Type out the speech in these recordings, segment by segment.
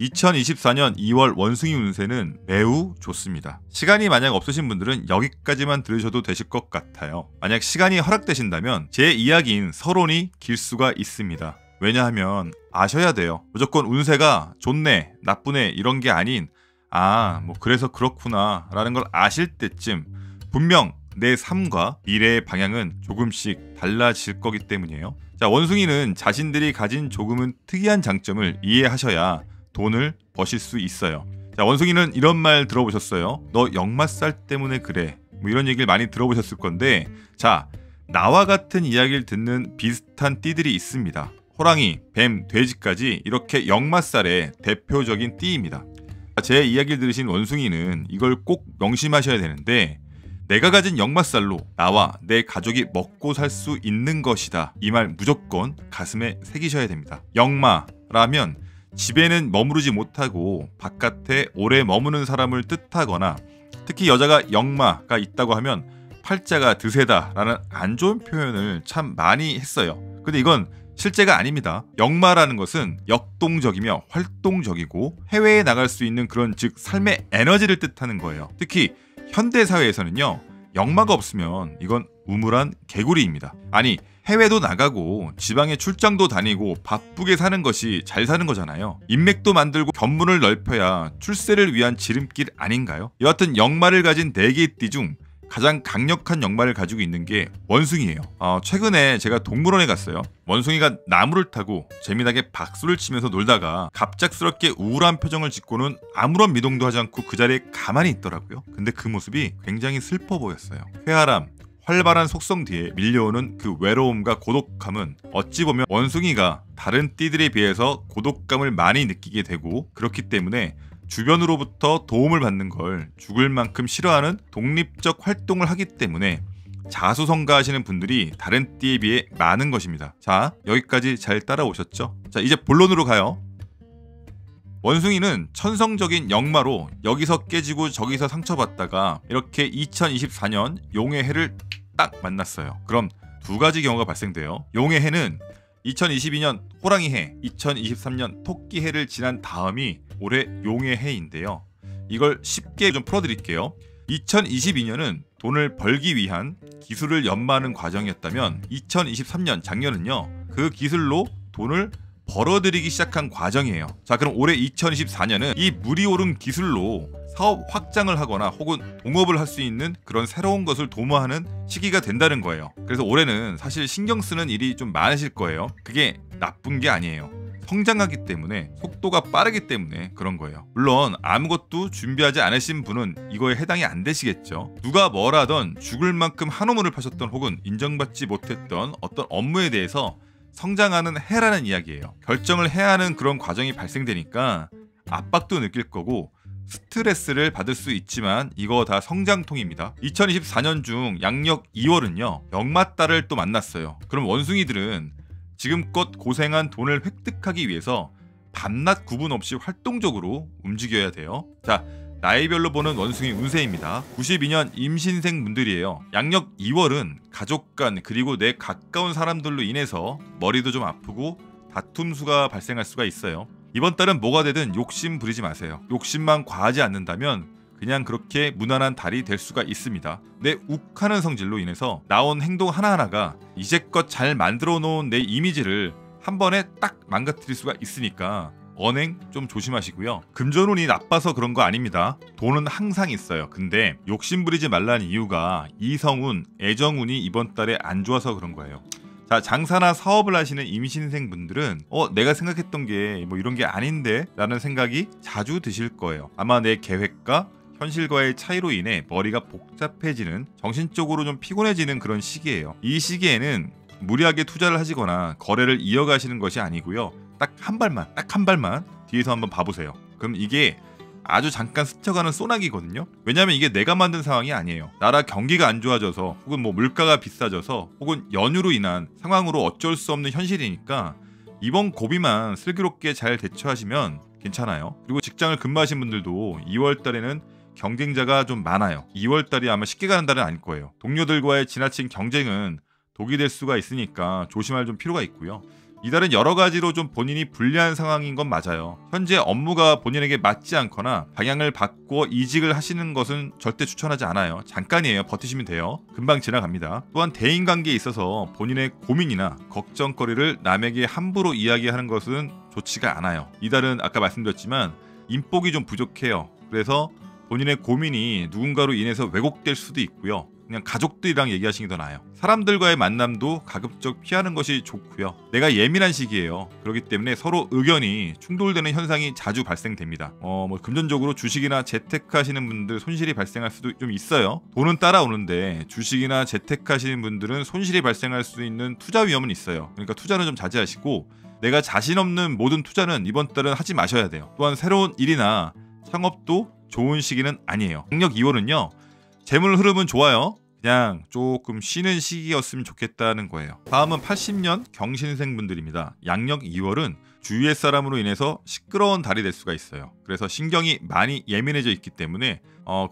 2024년 2월 원숭이 운세는 매우 좋습니다. 시간이 만약 없으신 분들은 여기까지만 들으셔도 되실 것 같아요. 만약 시간이 허락되신다면 제 이야기인 서론이 길 수가 있습니다. 왜냐하면 아셔야 돼요. 무조건 운세가 좋네, 나쁘네 이런 게 아닌 뭐 그래서 그렇구나 라는 걸 아실 때쯤 분명 내 삶과 미래의 방향은 조금씩 달라질 거기 때문이에요. 자, 원숭이는 자신들이 가진 조금은 특이한 장점을 이해하셔야 돈을 버실 수 있어요. 자, 원숭이는 이런 말 들어보셨어요? 너 역마살 때문에 그래. 뭐 이런 얘기를 많이 들어보셨을 건데, 자, 나와 같은 이야기를 듣는 비슷한 띠들이 있습니다. 호랑이, 뱀, 돼지까지 이렇게 역마살의 대표적인 띠입니다. 제 이야기를 들으신 원숭이는 이걸 꼭 명심하셔야 되는데, 내가 가진 역마살로 나와 내 가족이 먹고 살 수 있는 것이다. 이 말 무조건 가슴에 새기셔야 됩니다. 역마라면 집에는 머무르지 못하고 바깥에 오래 머무는 사람을 뜻하거나, 특히 여자가 역마가 있다고 하면 팔자가 드세다라는 안 좋은 표현을 참 많이 했어요. 근데 이건 실제가 아닙니다. 역마라는 것은 역동적이며 활동적이고 해외에 나갈 수 있는 그런, 즉 삶의 에너지를 뜻하는 거예요. 특히 현대사회에서는요, 역마가 없으면 이건 우물한 개구리입니다. 아니, 해외도 나가고 지방에 출장도 다니고 바쁘게 사는 것이 잘 사는 거잖아요. 인맥도 만들고 견문을 넓혀야 출세를 위한 지름길 아닌가요? 여하튼 역마를 가진 4개의 띠 중 가장 강력한 역마를 가지고 있는 게 원숭이에요. 최근에 제가 동물원에 갔어요. 원숭이가 나무를 타고 재미나게 박수를 치면서 놀다가 갑작스럽게 우울한 표정을 짓고는 아무런 미동도 하지 않고 그 자리에 가만히 있더라고요. 근데 그 모습이 굉장히 슬퍼 보였어요. 쾌활함, 활발한 속성 뒤에 밀려오는 그 외로움과 고독함은 어찌 보면 원숭이가 다른 띠들에 비해서 고독감을 많이 느끼게 되고, 그렇기 때문에 주변으로부터 도움을 받는 걸 죽을 만큼 싫어하는 독립적 활동을 하기 때문에 자수성가하시는 분들이 다른 띠에 비해 많은 것입니다. 자, 여기까지 잘 따라오셨죠? 자, 이제 본론으로 가요. 원숭이는 천성적인 역마로 여기서 깨지고 저기서 상처받다가 이렇게 2024년 용의 해를 딱 만났어요. 그럼 두 가지 경우가 발생돼요. 용의 해는 2022년 호랑이 해, 2023년 토끼 해를 지난 다음이 올해 용의 해인데요. 이걸 쉽게 좀 풀어드릴게요. 2022년은 돈을 벌기 위한 기술을 연마하는 과정이었다면 2023년 작년은요, 그 기술로 돈을 벌어들이기 시작한 과정이에요. 자, 그럼 올해 2024년은 이 물이 오른 기술로 사업 확장을 하거나 혹은 동업을 할 수 있는 그런 새로운 것을 도모하는 시기가 된다는 거예요. 그래서 올해는 사실 신경 쓰는 일이 좀 많으실 거예요. 그게 나쁜 게 아니에요. 성장하기 때문에, 속도가 빠르기 때문에 그런 거예요. 물론 아무것도 준비하지 않으신 분은 이거에 해당이 안 되시겠죠. 누가 뭐라던 죽을 만큼 한우물을 파셨던 혹은 인정받지 못했던 어떤 업무에 대해서 성장하는 해라는 이야기예요. 결정을 해야 하는 그런 과정이 발생되니까 압박도 느낄 거고 스트레스를 받을 수 있지만 이거 다 성장통입니다. 2024년 중 양력 2월은요, 역마달을 또 만났어요. 그럼 원숭이들은 지금껏 고생한 돈을 획득하기 위해서 밤낮 구분 없이 활동적으로 움직여야 돼요. 자, 나이별로 보는 원숭이 운세입니다. 92년 임신생 분들이에요. 양력 2월은 가족 간 그리고 내 가까운 사람들로 인해서 머리도 좀 아프고 다툼수가 발생할 수가 있어요. 이번 달은 뭐가 되든 욕심 부리지 마세요. 욕심만 과하지 않는다면 그냥 그렇게 무난한 달이 될 수가 있습니다. 내 욱하는 성질로 인해서 나온 행동 하나하나가 이제껏 잘 만들어 놓은 내 이미지를 한 번에 딱 망가뜨릴 수가 있으니까 언행 좀 조심하시고요. 금전운이 나빠서 그런 거 아닙니다. 돈은 항상 있어요. 근데 욕심 부리지 말라는 이유가 이성운, 애정운이 이번 달에 안 좋아서 그런 거예요. 자, 장사나 사업을 하시는 임신생 분들은 내가 생각했던 게 뭐 이런 게 아닌데 라는 생각이 자주 드실 거예요. 아마 내 계획과 현실과의 차이로 인해 머리가 복잡해지는, 정신적으로 좀 피곤해지는 그런 시기예요. 이 시기에는 무리하게 투자를 하시거나 거래를 이어가시는 것이 아니고요, 딱 한 발만 뒤에서 한번 봐보세요. 그럼 이게 아주 잠깐 스쳐가는 소나기거든요. 왜냐하면 이게 내가 만든 상황이 아니에요. 나라 경기가 안 좋아져서 혹은 뭐 물가가 비싸져서 혹은 연유로 인한 상황으로 어쩔 수 없는 현실이니까 이번 고비만 슬기롭게 잘 대처하시면 괜찮아요. 그리고 직장을 근무하신 분들도 2월 달에는 경쟁자가 좀 많아요. 2월 달이 아마 쉽게 가는 달은 아닐 거예요. 동료들과의 지나친 경쟁은 독이 될 수가 있으니까 조심할 좀 필요가 있고요. 이달은 여러 가지로 좀 본인이 불리한 상황인 건 맞아요. 현재 업무가 본인에게 맞지 않거나 방향을 바꿔 이직을 하시는 것은 절대 추천하지 않아요. 잠깐이에요. 버티시면 돼요. 금방 지나갑니다. 또한 대인관계에 있어서 본인의 고민이나 걱정거리를 남에게 함부로 이야기하는 것은 좋지가 않아요. 이달은 아까 말씀드렸지만 인복이 좀 부족해요. 그래서 본인의 고민이 누군가로 인해서 왜곡될 수도 있고요. 그냥 가족들이랑 얘기하시는 게 더 나아요. 사람들과의 만남도 가급적 피하는 것이 좋고요. 내가 예민한 시기예요. 그렇기 때문에 서로 의견이 충돌되는 현상이 자주 발생됩니다. 금전적으로 주식이나 재테크하시는 분들 손실이 발생할 수도 좀 있어요. 돈은 따라오는데 주식이나 재테크하시는 분들은 손실이 발생할 수 있는 투자 위험은 있어요. 그러니까 투자는 좀 자제하시고 내가 자신 없는 모든 투자는 이번 달은 하지 마셔야 돼요. 또한 새로운 일이나 창업도 좋은 시기는 아니에요. 양력 2월은요. 재물 흐름은 좋아요. 그냥 조금 쉬는 시기였으면 좋겠다는 거예요. 다음은 80년 경신생 분들입니다. 양력 2월은 주위의 사람으로 인해서 시끄러운 달이 될 수가 있어요. 그래서 신경이 많이 예민해져 있기 때문에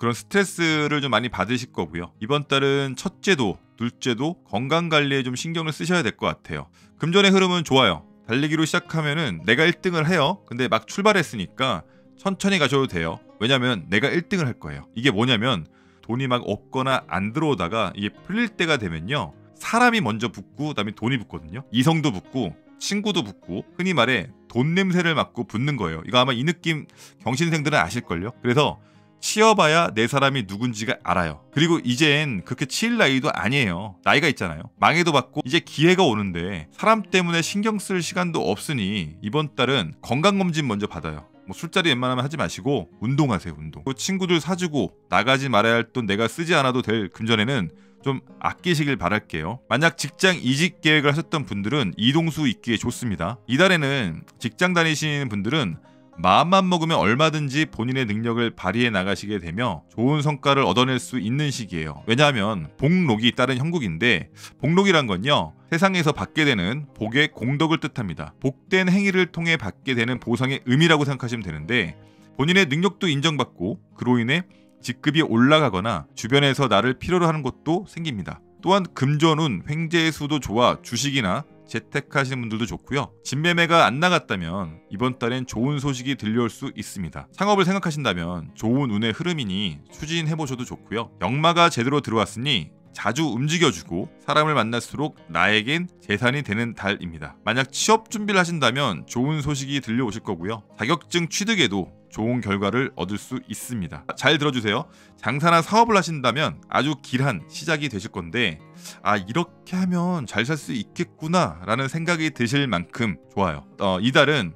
그런 스트레스를 좀 많이 받으실 거고요. 이번 달은 첫째도 둘째도 건강관리에 좀 신경을 쓰셔야 될 것 같아요. 금전의 흐름은 좋아요. 달리기로 시작하면은 내가 1등을 해요. 근데 막 출발했으니까 천천히 가셔도 돼요. 왜냐면 내가 1등을 할 거예요. 이게 뭐냐면 돈이 막 없거나 안 들어오다가 이게 풀릴 때가 되면요. 사람이 먼저 붙고 그다음에 돈이 붙거든요. 이성도 붙고 친구도 붙고 흔히 말해 돈 냄새를 맡고 붙는 거예요. 이거 아마 이 느낌 경신생들은 아실걸요. 그래서 치여봐야 내 사람이 누군지가 알아요. 그리고 이젠 그렇게 치일 나이도 아니에요. 나이가 있잖아요. 망해도 받고 이제 기회가 오는데 사람 때문에 신경 쓸 시간도 없으니 이번 달은 건강검진 먼저 받아요. 술자리 웬만하면 하지 마시고 운동하세요. 운동. 친구들 사주고 나가지 말아야 할 돈 내가 쓰지 않아도 될 금전에는 좀 아끼시길 바랄게요. 만약 직장 이직 계획을 하셨던 분들은 이동수 있기에 좋습니다. 이달에는 직장 다니시는 분들은 마음만 먹으면 얼마든지 본인의 능력을 발휘해 나가시게 되며 좋은 성과를 얻어낼 수 있는 시기예요. 왜냐하면 복록이 따른 형국인데 복록이란 건요. 세상에서 받게 되는 복의 공덕을 뜻합니다. 복된 행위를 통해 받게 되는 보상의 의미라고 생각하시면 되는데 본인의 능력도 인정받고 그로 인해 직급이 올라가거나 주변에서 나를 필요로 하는 것도 생깁니다. 또한 금전운, 횡재수도 좋아 주식이나 재테크하시는 분들도 좋고요. 집매매가 안 나갔다면 이번 달엔 좋은 소식이 들려올 수 있습니다. 창업을 생각하신다면 좋은 운의 흐름이니 추진해보셔도 좋고요. 역마가 제대로 들어왔으니 자주 움직여주고 사람을 만날수록 나에겐 재산이 되는 달입니다. 만약 취업 준비를 하신다면 좋은 소식이 들려오실 거고요. 자격증 취득에도 좋은 결과를 얻을 수 있습니다. 잘 들어주세요. 장사나 사업을 하신다면 아주 길한 시작이 되실 건데 이렇게 하면 잘 살 수 있겠구나 라는 생각이 드실 만큼 좋아요. 이달은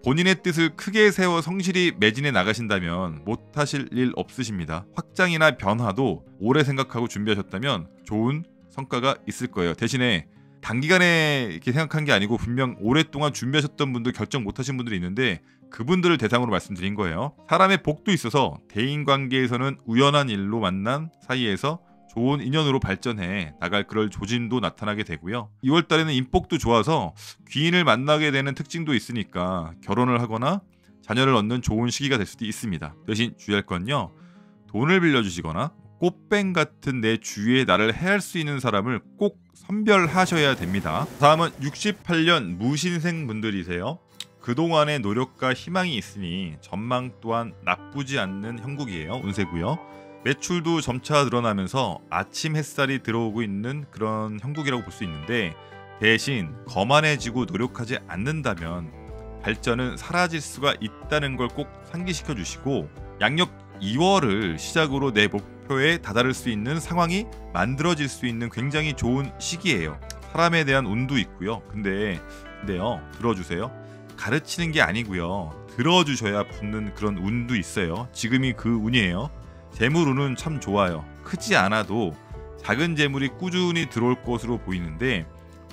본인의 뜻을 크게 세워 성실히 매진해 나가신다면 못하실 일 없으십니다. 확장이나 변화도 오래 생각하고 준비하셨다면 좋은 성과가 있을 거예요. 대신에 단기간에 이렇게 생각한 게 아니고 분명 오랫동안 준비하셨던 분들 결정 못하신 분들이 있는데 그분들을 대상으로 말씀드린 거예요. 사람의 복도 있어서 대인관계에서는 우연한 일로 만난 사이에서 좋은 인연으로 발전해 나갈 그럴 조짐도 나타나게 되고요. 2월 달에는 인복도 좋아서 귀인을 만나게 되는 특징도 있으니까 결혼을 하거나 자녀를 얻는 좋은 시기가 될 수도 있습니다. 대신 주의할 건요. 돈을 빌려주시거나 꽃뱀 같은 내 주위에 나를 해할 수 있는 사람을 꼭 선별하셔야 됩니다. 다음은 68년 무신생 분들이세요. 그동안의 노력과 희망이 있으니 전망 또한 나쁘지 않는 형국이에요. 운세고요. 매출도 점차 늘어나면서 아침 햇살이 들어오고 있는 그런 형국이라고 볼 수 있는데 대신 거만해지고 노력하지 않는다면 발전은 사라질 수가 있다는 걸 꼭 상기시켜 주시고 양력 2월을 시작으로 내 목표에 다다를 수 있는 상황이 만들어질 수 있는 굉장히 좋은 시기예요. 사람에 대한 운도 있고요. 근데요 들어주세요. 가르치는 게 아니고요. 들어주셔야 붙는 그런 운도 있어요. 지금이 그 운이에요. 재물운은 참 좋아요. 크지 않아도 작은 재물이 꾸준히 들어올 것으로 보이는데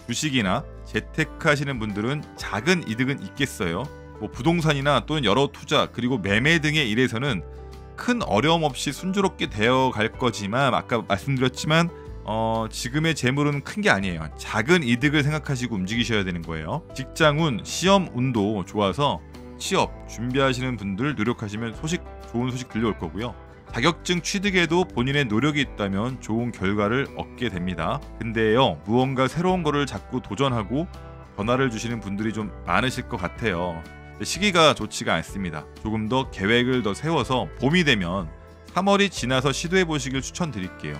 주식이나 재테크 하시는 분들은 작은 이득은 있겠어요. 부동산이나 또는 여러 투자 그리고 매매 등의 일에서는 큰 어려움 없이 순조롭게 되어 갈 거지만 아까 말씀드렸지만 지금의 재물은 큰 게 아니에요. 작은 이득을 생각하시고 움직이셔야 되는 거예요. 직장운, 시험운도 좋아서 취업 준비하시는 분들 노력하시면 좋은 소식 들려올 거고요. 자격증 취득에도 본인의 노력이 있다면 좋은 결과를 얻게 됩니다. 근데요 무언가 새로운 거를 자꾸 도전하고 변화를 주시는 분들이 좀 많으실 것 같아요. 시기가 좋지가 않습니다. 조금 더 계획을 더 세워서 봄이 되면 3월이 지나서 시도해 보시길 추천드릴게요.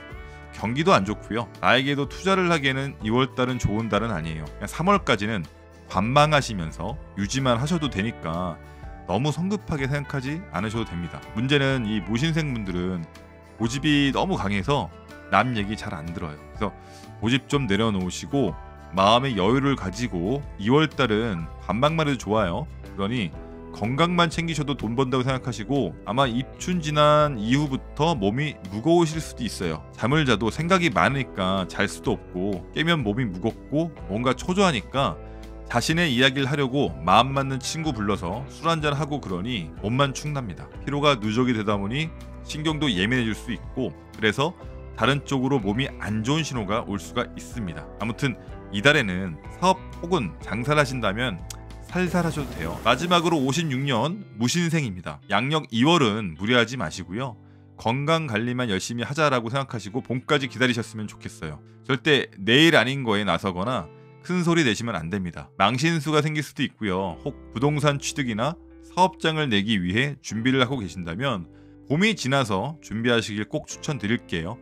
경기도 안 좋고요. 나에게도 투자를 하기에는 2월달은 좋은 달은 아니에요. 그냥 3월까지는 관망하시면서 유지만 하셔도 되니까 너무 성급하게 생각하지 않으셔도 됩니다. 문제는 이 무신생분들은 고집이 너무 강해서 남 얘기 잘 안 들어요. 그래서 고집 좀 내려놓으시고 마음의 여유를 가지고 2월달은 관망만 해도 좋아요. 그러니 건강만 챙기셔도 돈 번다고 생각하시고 아마 입춘 지난 이후부터 몸이 무거우실 수도 있어요. 잠을 자도 생각이 많으니까 잘 수도 없고 깨면 몸이 무겁고 뭔가 초조하니까 자신의 이야기를 하려고 마음 맞는 친구 불러서 술 한잔 하고 그러니 몸만 축납니다. 피로가 누적이 되다 보니 신경도 예민해질 수 있고 그래서 다른 쪽으로 몸이 안 좋은 신호가 올 수가 있습니다. 아무튼 이달에는 사업 혹은 장사를 하신다면 살살 하셔도 돼요. 마지막으로 56년 무신생입니다. 양력 2월은 무리하지 마시고요. 건강 관리만 열심히 하자라고 생각하시고 봄까지 기다리셨으면 좋겠어요. 절대 내일 아닌 거에 나서거나 큰 소리 내시면 안 됩니다. 망신수가 생길 수도 있고요. 혹 부동산 취득이나 사업장을 내기 위해 준비를 하고 계신다면 봄이 지나서 준비하시길 꼭 추천드릴게요.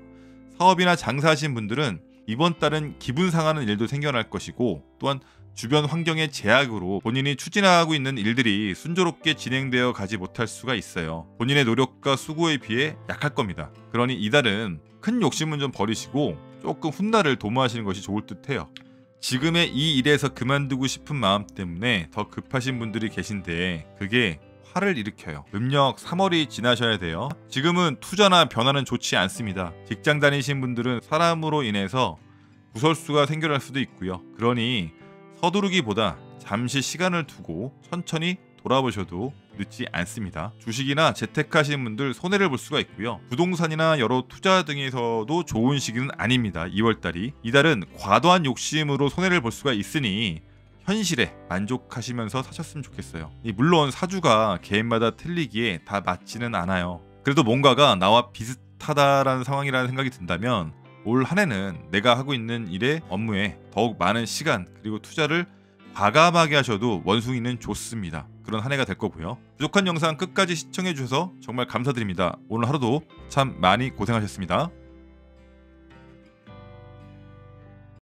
사업이나 장사하신 분들은 이번 달은 기분 상하는 일도 생겨날 것이고 또한 주변 환경의 제약으로 본인이 추진하고 있는 일들이 순조롭게 진행되어 가지 못할 수가 있어요. 본인의 노력과 수고에 비해 약할 겁니다. 그러니 이달은 큰 욕심은 좀 버리시고 조금 훗날을 도모하시는 것이 좋을 듯해요. 지금의 이 일에서 그만두고 싶은 마음 때문에 더 급하신 분들이 계신데 그게 화를 일으켜요. 음력 3월이 지나셔야 돼요. 지금은 투자나 변화는 좋지 않습니다. 직장 다니신 분들은 사람으로 인해서 구설수가 생겨날 수도 있고요. 그러니 서두르기보다 잠시 시간을 두고 천천히 돌아보셔도 늦지 않습니다. 주식이나 재테크하시는 분들 손해를 볼 수가 있고요. 부동산이나 여러 투자 등에서도 좋은 시기는 아닙니다. 2월달이. 이달은 과도한 욕심으로 손해를 볼 수가 있으니 현실에 만족하시면서 사셨으면 좋겠어요. 물론 사주가 개인마다 틀리기에 다 맞지는 않아요. 그래도 뭔가가 나와 비슷하다라는 상황이라는 생각이 든다면 올 한 해는 내가 하고 있는 일에 업무에 더욱 많은 시간 그리고 투자를 과감하게 하셔도 원숭이는 좋습니다. 그런 한 해가 될 거고요. 부족한 영상 끝까지 시청해 주셔서 정말 감사드립니다. 오늘 하루도 참 많이 고생하셨습니다.